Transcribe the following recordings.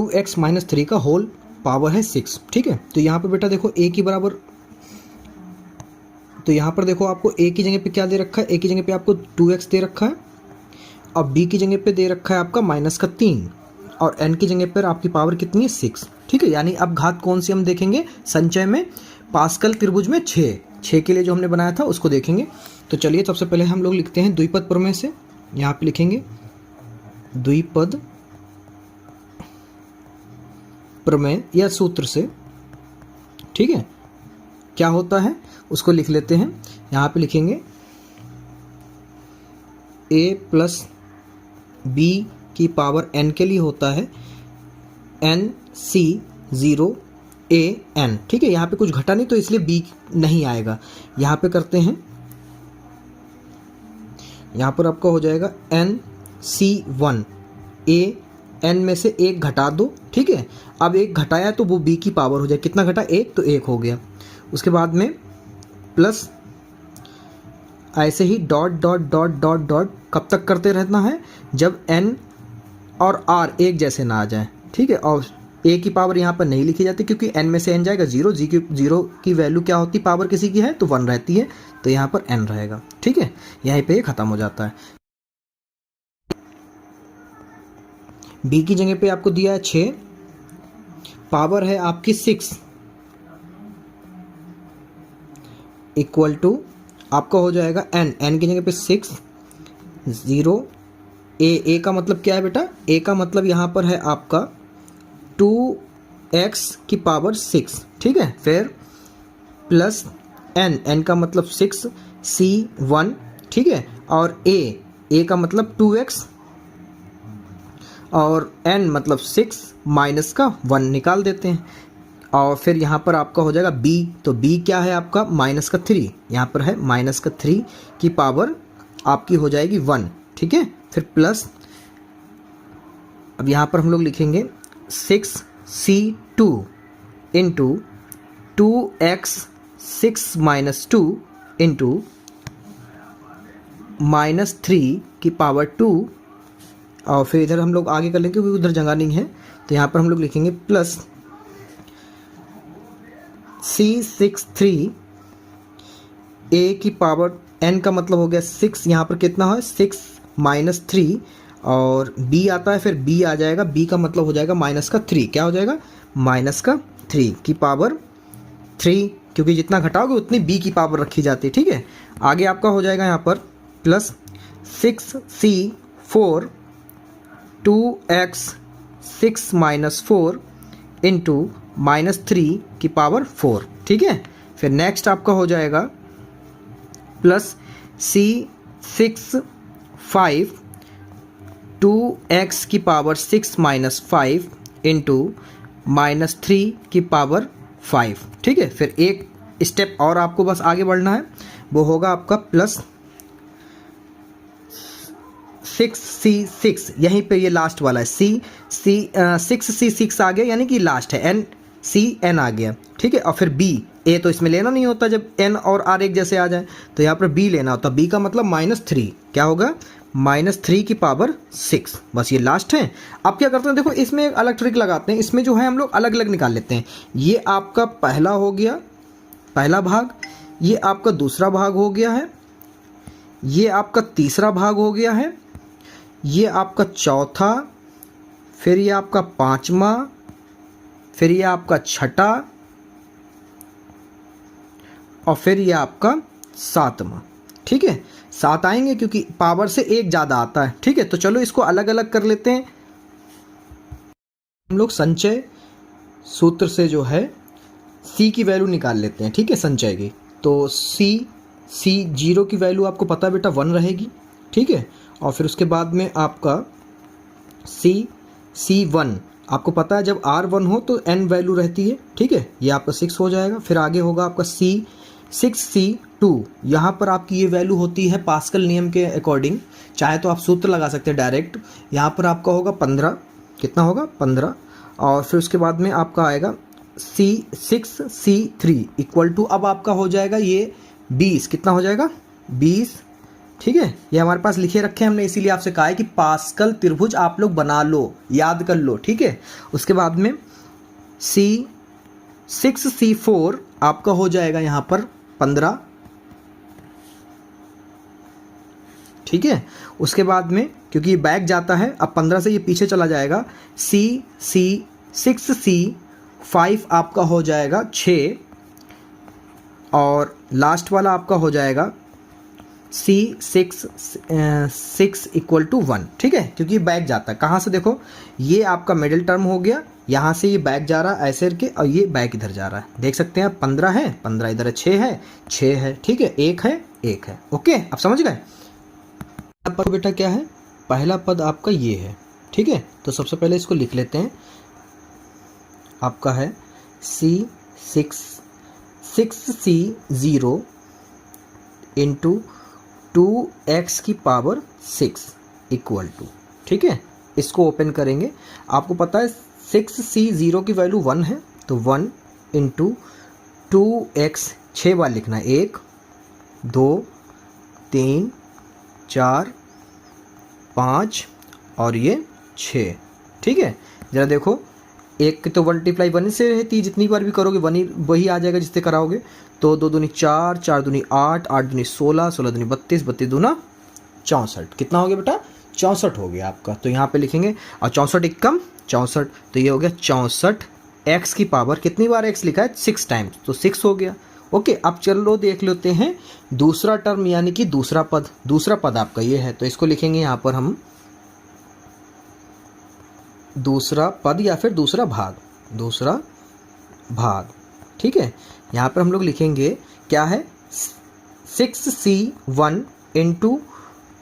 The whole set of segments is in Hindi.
2x माइनस 3 का होल पावर है 6, ठीक है। तो यहाँ पर बेटा देखो a की बराबर, तो यहाँ पर देखो आपको a की जगह पे क्या दे रखा है, a की जगह पे आपको 2x दे रखा है, और b की जगह पे दे रखा है आपका -3, और n की जगह पर आपकी पावर कितनी है 6, ठीक है। यानी अब घात कौन सी हम देखेंगे संचय में, पास्कल त्रिभुज में 6 के लिए जो हमने बनाया था उसको देखेंगे। तो चलिए सबसे पहले हम लोग लिखते हैं द्विपद प्रमेय से, यहाँ पे लिखेंगे द्विपद प्रमेय या सूत्र से, ठीक है। क्या होता है उसको लिख लेते हैं, यहाँ पे लिखेंगे a प्लस b की पावर n के लिए होता है NC0 AN, ठीक है। यहाँ पे कुछ घटा नहीं तो इसलिए b नहीं आएगा। यहाँ पे करते हैं, यहाँ पर आपका हो जाएगा NC1 AN में से एक घटा दो, ठीक है। अब एक घटाया तो वो b की पावर हो जाए, कितना घटा 1, तो 1 हो गया। उसके बाद में प्लस ऐसे ही dot dot dot dot dot कब तक करते रहना है, जब n और r एक जैसे ना आ जाए, ठीक है। और a की पावर यहाँ पर नहीं लिखी जाती क्योंकि n में से n जाएगा 0, जीरो की वैल्यू क्या होती, पावर किसी की है तो 1 रहती है, तो यहाँ पर n रहेगा, ठीक है। यहीं पे ये खत्म हो जाता है। b की जगह पे आपको दिया है 6, पावर है आपकी 6, इक्वल टू आपका हो जाएगा n की जगह पे 6, 0 a का मतलब क्या है बेटा, a का मतलब यहाँ पर है आपका 2x की पावर 6, ठीक है। फिर प्लस n का मतलब 6 C1, ठीक है। और a का मतलब 2x और n मतलब 6 माइनस का 1 निकाल देते हैं। और फिर यहाँ पर आपका हो जाएगा b, तो b क्या है आपका -3, यहाँ पर है -3 की पावर आपकी हो जाएगी 1, ठीक है। फिर प्लस, अब यहाँ पर हम लोग लिखेंगे 6C2 into 2x 6 minus 2 into -3 की पावर 2, और फिर इधर हम लोग आगे कर लेंगे क्योंकि उधर जगह नहीं है, तो यहाँ पर हम लोग लिखेंगे प्लस C63 a की पावर n का मतलब हो गया 6, यहाँ पर कितना है 6 माइनस 3, और b आता है, फिर b आ जाएगा, b का मतलब हो जाएगा -3, क्या हो जाएगा -3 की पावर 3, क्योंकि जितना घटाओगे उतनी b की पावर रखी जाती है, ठीक है। आगे आपका हो जाएगा यहाँ पर plus 6C4 2x 6 minus 4 into -3 की पावर 4, ठीक है। फिर नेक्स्ट आपका हो जाएगा प्लस C65 2x की पावर 6 माइनस 5 इंटू -3 की पावर 5, ठीक है। फिर एक स्टेप और आपको बस आगे बढ़ना है, वो होगा आपका प्लस 6C6, यहीं पे ये लास्ट वाला है, 6C6 आ गया, यानी कि लास्ट है, NCN आ गया, ठीक है। और फिर B, A तो इसमें लेना नहीं होता जब N और R एक जैसे आ जाए, तो यहाँ पर B लेना होता, B का मतलब -3, क्या होगा -3 की पावर 6, बस ये लास्ट है। अब क्या करते हैं, देखो इसमें एक अलग ट्रिक लगाते हैं, इसमें जो है हम लोग अलग अलग निकाल लेते हैं। ये आपका पहला हो गया, पहला भाग, ये आपका दूसरा भाग हो गया है, ये आपका तीसरा भाग हो गया है, ये आपका चौथा, फिर ये आपका पांचवा, फिर ये आपका छठा, और फिर ये आपका सातवां, ठीक है। 7 आएंगे क्योंकि पावर से एक ज़्यादा आता है, ठीक है। तो चलो इसको अलग अलग कर लेते हैं। हम लोग संचय सूत्र से जो है c की वैल्यू निकाल लेते हैं, ठीक है, संचय की। तो C0 की वैल्यू आपको पता है बेटा 1 रहेगी, ठीक है। और फिर उसके बाद में आपका C1 आपको पता है जब R1 हो तो n वैल्यू रहती है, ठीक है, ये आपका 6 हो जाएगा। फिर आगे होगा आपका C6C2, यहाँ पर आपकी ये वैल्यू होती है पास्कल नियम के अकॉर्डिंग, चाहे तो आप सूत्र लगा सकते हैं डायरेक्ट। यहाँ पर आपका होगा 15, कितना होगा 15, और फिर उसके बाद में आपका आएगा C6C3 इक्वल टू, अब आपका हो जाएगा ये 20, कितना हो जाएगा 20 ठीक है, ये हमारे पास लिखे रखे हैं हमने, इसीलिए आपसे कहा है कि पास्कल त्रिभुज आप लोग बना लो, याद कर लो। ठीक है, उसके बाद में C6C4 आपका हो जाएगा यहाँ पर 15। ठीक है, उसके बाद में क्योंकि ये बैक जाता है, अब 15 से ये पीछे चला जाएगा, C6C5 आपका हो जाएगा 6, और लास्ट वाला आपका हो जाएगा C6 इक्वल टू 1। ठीक है, क्योंकि ये बैक जाता है, कहाँ से देखो, ये आपका मिडिल टर्म हो गया, यहाँ से ये बैक जा रहा है ऐसे करके, और ये बैक इधर जा रहा है, देख सकते हैं। 15 है, 15 इधर है, 6 है, 6 है। ठीक है, 1 है, 1 है। ओके, आप समझ गए। अब बेटा क्या है, पहला पद आपका ये है। ठीक है, तो सबसे पहले इसको लिख लेते हैं, आपका है C6C0 इंटू 2x की पावर 6 इक्वल टू। ठीक है, इसको ओपन करेंगे, आपको पता है 6C0 की वैल्यू 1 है, तो 1 इंटू 2x 6 बार लिखना है, 1 2 3 4 5 और ये 6। ठीक है, ज़रा देखो, एक तो मल्टीप्लाई 1 से रहती, जितनी बार भी करोगे वही आ जाएगा जिससे कराओगे। तो 2 दूनी 4, 4 दूनी 8, 8 दूनी 16, 16 दूनी 32, 32 दूना 64। कितना हो गया बेटा, 64 हो गया आपका। तो यहाँ पे लिखेंगे, और 64 एकम 64, तो ये हो गया 64 x की पावर, कितनी बार x लिखा है, 6 टाइम्स, तो 6 हो गया। ओके, अब चलो देख लेते हैं दूसरा टर्म, यानी कि दूसरा पद। दूसरा पद आपका ये है, तो इसको लिखेंगे यहाँ पर हम दूसरा पद या फिर दूसरा भाग, दूसरा भाग। ठीक है, यहाँ पर हम लोग लिखेंगे क्या है, 6C1 इंटू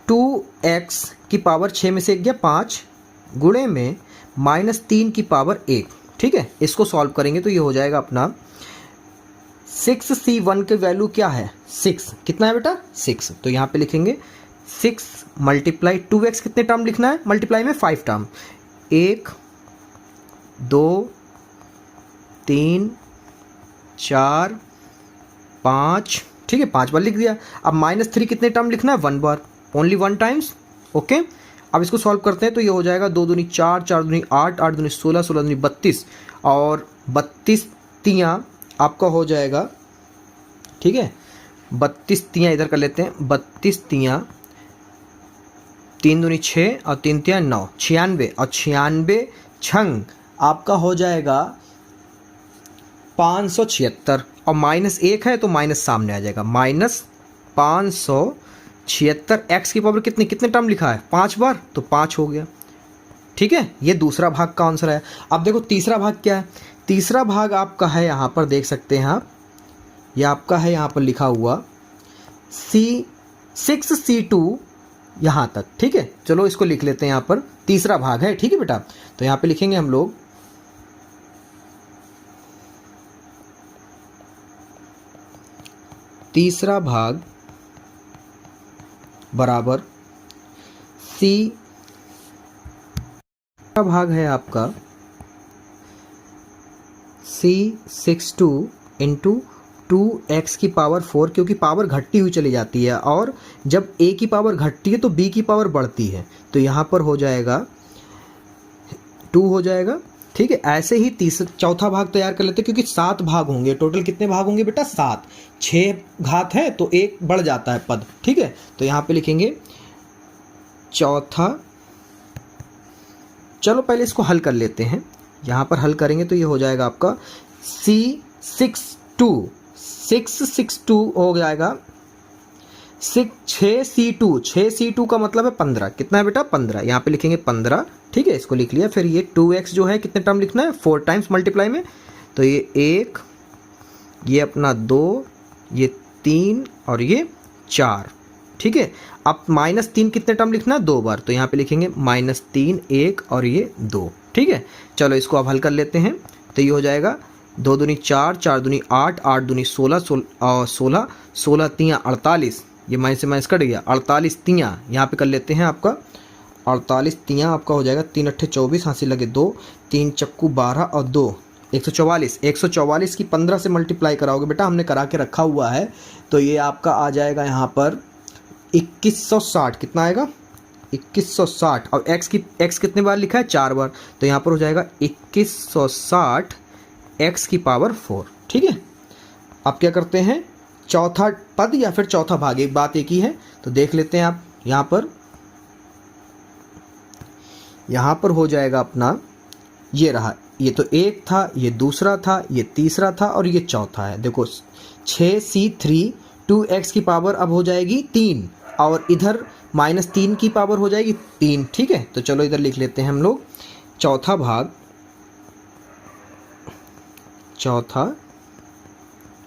2x की पावर 6 में से 1 गया 5 गुणे में -3 की पावर 1। ठीक है, इसको सॉल्व करेंगे तो ये हो जाएगा अपना 6C1 के वैल्यू क्या है, 6। कितना है बेटा, 6। तो यहाँ पे लिखेंगे 6 मल्टीप्लाई 2x, कितने टर्म लिखना है, मल्टीप्लाई में 5 टर्म, 1 2 3 4 5। ठीक है, 5 बार लिख दिया। अब -3 कितने टर्म लिखना है, 1 बार, ओनली 1 टाइम्स। ओके, अब इसको सॉल्व करते हैं तो ये हो जाएगा 2 दूनी 4, 4 दूनी 8, 8 दूनी 16, 16 दूनी 32, और 32 तियाँ आपका हो जाएगा। ठीक है, 32 तियाँ इधर कर लेते हैं, 32 तियाँ, 3 दूनी 6 और 3 तियाँ 9, 96, और 96 छंग आपका हो जाएगा 576, और -1 है तो माइनस सामने आ जाएगा, -576 x की पावर कितनी, कितने टर्म लिखा है, 5 बार, तो 5 हो गया। ठीक है, ये दूसरा भाग का आंसर है। अब देखो तीसरा भाग क्या है, तीसरा भाग आपका है, यहाँ पर देख सकते हैं आप, ये आपका है यहाँ पर लिखा हुआ C6C2 यहाँ तक। ठीक है, चलो इसको लिख लेते हैं, यहाँ पर तीसरा भाग है। ठीक है बेटा, तो यहाँ पे लिखेंगे हम लोग तीसरा भाग बराबर C का भाग है आपका C62 इंटू 2x की पावर 4, क्योंकि पावर घटती हुई चली जाती है, और जब a की पावर घटती है तो b की पावर बढ़ती है, तो यहाँ पर हो जाएगा 2 हो जाएगा। ठीक है, ऐसे ही चौथा भाग तैयार कर लेते हैं, क्योंकि 7 भाग होंगे टोटल। कितने भाग होंगे बेटा, 7, 6 घात है तो 1 बढ़ जाता है पद। ठीक है, तो यहाँ पे लिखेंगे चौथा। चलो पहले इसको हल कर लेते हैं, यहाँ पर हल करेंगे तो ये हो जाएगा आपका C662 हो जाएगा 6C2 का मतलब है 15। कितना है बेटा, 15, यहाँ पे लिखेंगे 15। ठीक है, इसको लिख लिया। फिर ये 2x जो है कितने टर्म लिखना है, 4 टाइम्स मल्टीप्लाई में, तो ये 1, ये अपना 2, ये 3 और ये 4। ठीक है, अब -3 कितने टर्म लिखना है, 2 बार, तो यहाँ पे लिखेंगे -3, 1 और ये 2। ठीक है, चलो इसको अब हल कर लेते हैं, तो ये हो जाएगा 2 दूनी 4, 4 दूनी 8, 8 दूनी 16, 16, 16 तियाँ 48, ये माइनस से माइनस कट गया, 48 तियाँ यहाँ पे कर लेते हैं आपका, 48 तियाँ आपका हो जाएगा 3 अट्ठे 24, हाँसी लगे 2, 3 चक्कू 12 और 2 144। 144 की 15 से मल्टीप्लाई कराओगे बेटा, हमने करा के रखा हुआ है, तो ये आपका आ जाएगा यहाँ पर 2160 कितना आएगा 2160, और x कितने बार लिखा है 4 बार, तो यहाँ पर हो जाएगा 2160 x की पावर 4। ठीक है, अब क्या करते हैं चौथा पद या फिर चौथा भाग, एक बात एक ही है, तो देख लेते हैं आप। यहाँ पर हो जाएगा अपना, ये रहा, ये तो एक था, ये दूसरा था, ये तीसरा था और ये चौथा है। देखो 6c3 2x की पावर अब हो जाएगी 3, और इधर -3 की पावर हो जाएगी 3। ठीक है, तो चलो इधर लिख लेते हैं हम लोग चौथा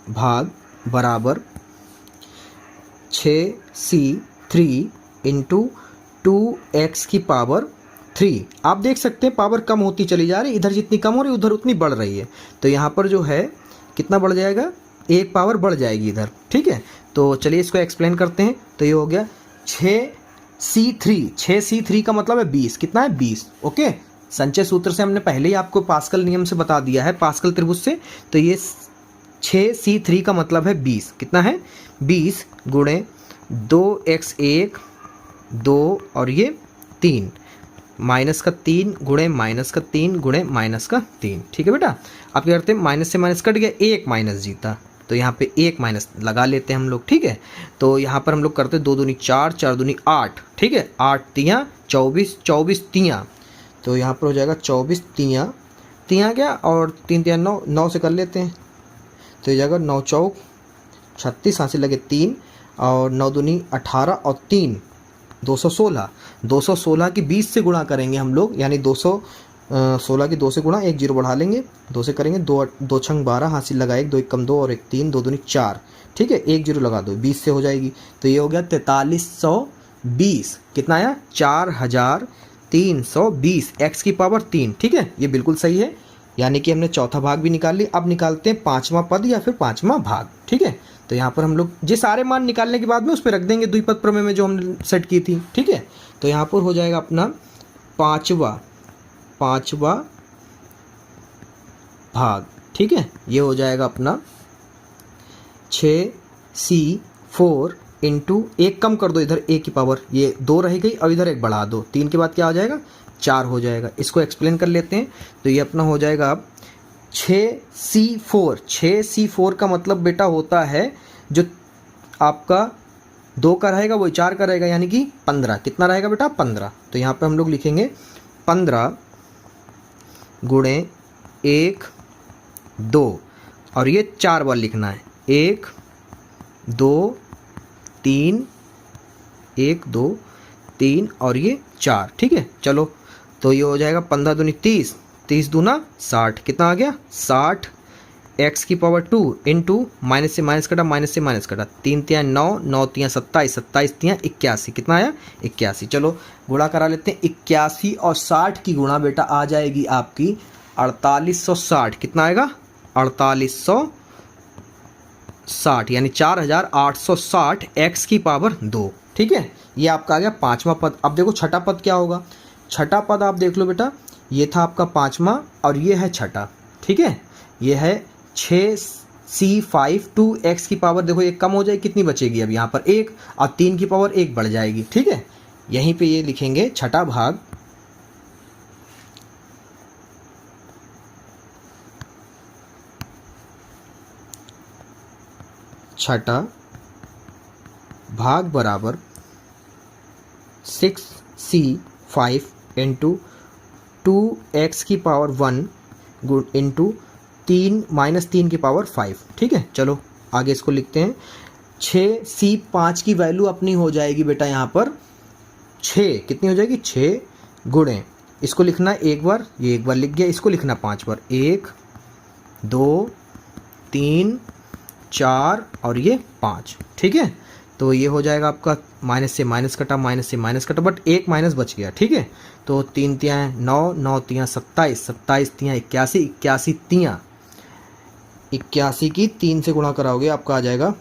भाग बराबर 6c3 इंटू 2x की पावर 3। आप देख सकते हैं पावर कम होती चली जा रही, इधर जितनी कम हो रही उधर उतनी बढ़ रही है, तो यहाँ पर जो है कितना बढ़ जाएगा, एक पावर बढ़ जाएगी इधर। ठीक है, तो चलिए इसको एक्सप्लेन करते हैं। तो ये हो गया 6c3 का मतलब है 20, कितना है 20। ओके, संचय सूत्र से हमने पहले ही आपको पास्कल नियम से बता दिया है, पास्कल त्रिभुज से। तो ये 6c3 का मतलब है 20, कितना है 20 गुणे 2x1 2 और ये 3 माइनस का 3 गुणे माइनस का 3 गुणे माइनस का 3। ठीक है बेटा, आप क्या करते हैं माइनस से माइनस कट गया, एक माइनस जीता, तो यहाँ पे एक माइनस लगा लेते हैं हम लोग। ठीक है, तो यहाँ पर हम लोग करते 2 दूनी 4 4 दूनी 8। ठीक है, 8 तियाँ 24 24 तियाँ, तो यहाँ पर हो जाएगा 24 तियाँ क्या, और 3 तियाँ 9 9 से कर लेते हैं, तो ये जाएगा 9 चौक 36, हाथ से लगे 3, और 9 दूनी 18 और 3 216। 216 की 20 से गुणा करेंगे हम लोग, यानी 216 की 2 से गुणा, एक जीरो बढ़ा लेंगे, 2 से करेंगे, 2 छंग 12, हासिल लगा 1 2 1 कम 2 और 1 3, 2 दूनी 4। ठीक है, एक जीरो लगा दो, 20 से हो जाएगी, तो ये हो गया 4320। कितना आया 4320 x की पावर 3। ठीक है, ये बिल्कुल सही है, यानी कि हमने चौथा भाग भी निकाल ली। अब निकालते हैं पाँचवा पद या फिर पाँचवा भाग। ठीक है, तो यहाँ पर हम लोग ये सारे मान निकालने के बाद में उस पर रख देंगे द्विपद प्रमेय में जो हमने सेट की थी। ठीक है, तो यहाँ पर हो जाएगा अपना पाँचवा भाग। ठीक है, ये हो जाएगा अपना 6c4 इंटू, एक कम कर दो इधर, a की पावर, ये 2 रह गई और इधर एक बढ़ा दो, 3 के बाद क्या हो जाएगा 4 हो जाएगा। इसको एक्सप्लेन कर लेते हैं, तो ये अपना हो जाएगा अब 6c4 का मतलब बेटा होता है जो आपका 2 का रहेगा वही 4 का रहेगा, यानी कि 15। कितना रहेगा बेटा 15, तो यहाँ पे हम लोग लिखेंगे 15 गुणे 1 2, और ये 4 बार लिखना है, 1 2 3 1 2 3 और ये 4। ठीक है, चलो तो ये हो जाएगा 15 दूनी 30, 30 दूना 60, कितना आ गया 60 x की पावर 2 इंटू माइनस से माइनस कटा, माइनस से माइनस कटा, 3 तियाँ 9 9 तियाँ 27 27 तियाँ 81, कितना आया 81। चलो गुणा करा लेते हैं, 81 और 60 की गुणा बेटा आ जाएगी आपकी 4860। कितना आएगा 4860, यानी 4860 x की पावर 2। ठीक है, ये आपका आ गया पाँचवा पद। अब देखो छठा पद क्या होगा, छठा पद आप देख लो बेटा, ये था आपका पाँचवा और ये है छठा। ठीक है, ये है 6c5 2x की पावर, देखो एक कम हो जाएगी, कितनी बचेगी अब यहाँ पर 1, और 3 की पावर 1 बढ़ जाएगी। ठीक है, यहीं पे ये लिखेंगे छठा भाग बराबर 6c5 इंटू 2x की पावर 1 इंटू 3 माइनस 3 की पावर 5। ठीक है, चलो आगे इसको लिखते हैं। 6c5 की वैल्यू अपनी हो जाएगी बेटा यहाँ पर 6, कितनी हो जाएगी 6 गुणे, इसको लिखना एक बार, ये एक बार लिख गया, इसको लिखना 5 बार, 1 2 3 4 और ये 5। ठीक है, तो ये हो जाएगा आपका माइनस से माइनस कटा, माइनस से माइनस कटा, बट एक माइनस बच गया। ठीक है, तो 3 तियाँ 9 9 तियाँ 27 27 तियाँ 81 81 तियाँ 81 की 3 से गुणा कराओगे आपका आ जाएगा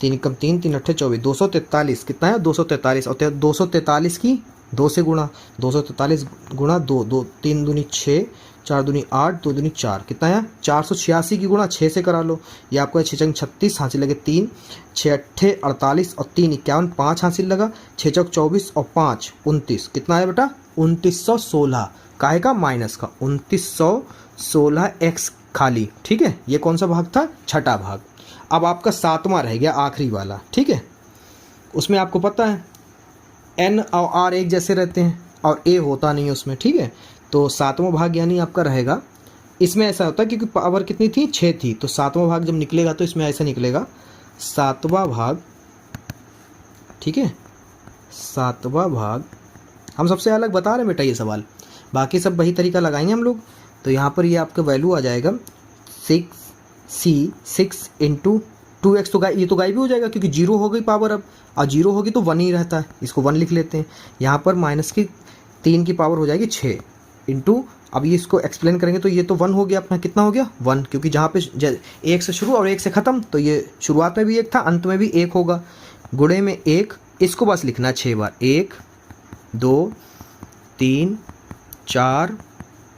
3 कम 3 3 अट्ठे 24 243। कितना है 243, और 243 की 2 से गुणा, 243 गुणा 2 2 3 दूनी 6 4 दूनी 8, 2 दूनी 4, कितना है 486 की गुणा 6 से करा लो। ये आपका 6 चंग 36, हासिल लगे 3, 6 अट्ठे 48 और 3 51, 5 हासिल लगा, 6 चौक 24 और 5 29, कितना है बेटा 2916, काहे का माइनस का 2916 x खाली। ठीक है, ये कौन सा भाग था, छठा भाग। अब आपका सातवां रह गया आखिरी वाला। ठीक है, उसमें आपको पता है n और r एक जैसे रहते हैं और a होता नहीं है उसमें। ठीक है, तो सातवां भाग यानी आपका रहेगा, इसमें ऐसा होता है क्योंकि पावर कितनी थी 6 थी, तो सातवां भाग जब निकलेगा तो इसमें ऐसा निकलेगा सातवां भाग। ठीक है, सातवां भाग हम सबसे अलग बता रहे हैं बेटा ये सवाल, बाकी सब वही तरीका लगाएंगे हम लोग। तो यहाँ पर ये आपका वैल्यू आ जाएगा 6 इंटू 2x, तो ये तो गायब भी हो जाएगा क्योंकि 0 हो गई पावर अब, और 0 होगी तो 1 ही रहता है, इसको 1 लिख लेते हैं। यहाँ पर माइनस की 3 की पावर हो जाएगी 6 इंटू, अब ये इसको एक्सप्लेन करेंगे तो ये तो 1 हो गया अपना, कितना हो गया 1, क्योंकि जहाँ पे 1 से शुरू और 1 से ख़त्म, तो ये शुरुआत में भी 1 था अंत में भी 1 होगा, गुणे में 1, इसको बस लिखना है 6 बार, 1 2 3 4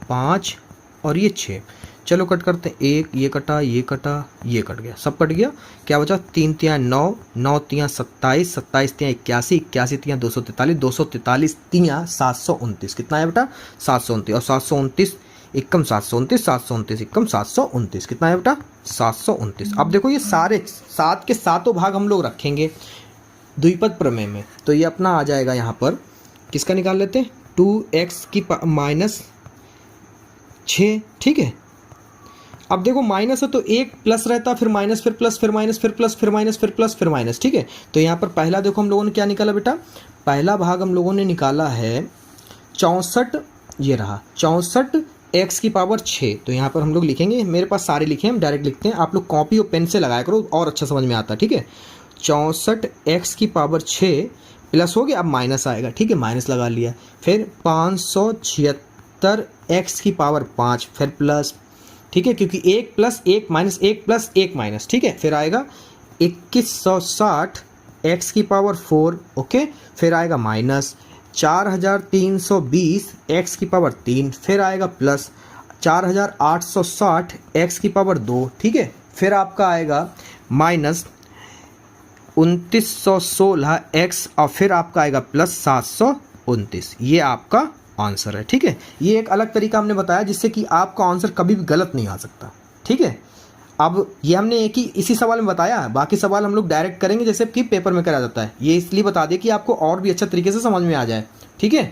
5 और ये 6। चलो कट करते हैं, 1 ये कटा ये कटा ये कट गया, सब कट गया, क्या बचा 3 तियाँ 9, 9 तियाँ 27, 27 तियाँ 81, 81 तियाँ 243, 243 तियाँ 729, कितना है बेटा 729, और 729 एकम 729, 729 एकम 729, कितना है बेटा 729। अब देखो ये सारे 7 के सातों भाग हम लोग रखेंगे द्विपद प्रमेय में, तो ये अपना आ जाएगा यहाँ पर, किसका निकाल लेते हैं 2x की माइनस 6। ठीक है, अब देखो माइनस है तो एक प्लस रहता, फिर माइनस, फिर प्लस, फिर माइनस, फिर प्लस, फिर माइनस, फिर प्लस, फिर माइनस। ठीक है, तो यहाँ पर पहला देखो हम लोगों ने क्या निकाला बेटा, पहला भाग हम लोगों ने निकाला है 64, ये रहा 64 x की पावर 6। तो यहाँ पर हम लोग लिखेंगे, मेरे पास सारे लिखे हैं, हम डायरेक्ट लिखते हैं, आप लोग कॉपी और पेन से लगाया करो और अच्छा समझ में आता है। ठीक है, 64 x की पावर 6 प्लस हो गया, अब माइनस आएगा। ठीक है, माइनस लगा लिया, फिर 576 x की पावर 5, फिर प्लस। ठीक है, क्योंकि 1 प्लस 1 माइनस 1 प्लस 1 माइनस। ठीक है, फिर आएगा 2160 x की पावर 4, ओके, फिर आएगा माइनस 4320 x की पावर 3, फिर आएगा प्लस 4860 x की पावर 2। ठीक है, फिर आपका आएगा माइनस 2916 x और फिर आपका आएगा प्लस 729। ये आपका आंसर है। ठीक है, ये एक अलग तरीका हमने बताया जिससे कि आपका आंसर कभी भी गलत नहीं आ सकता। ठीक है, अब ये हमने एक ही इसी सवाल में बताया, बाकी सवाल हम लोग डायरेक्ट करेंगे जैसे कि पेपर में करा जाता है, ये इसलिए बता दिया कि आपको और भी अच्छा तरीके से समझ में आ जाए। ठीक है।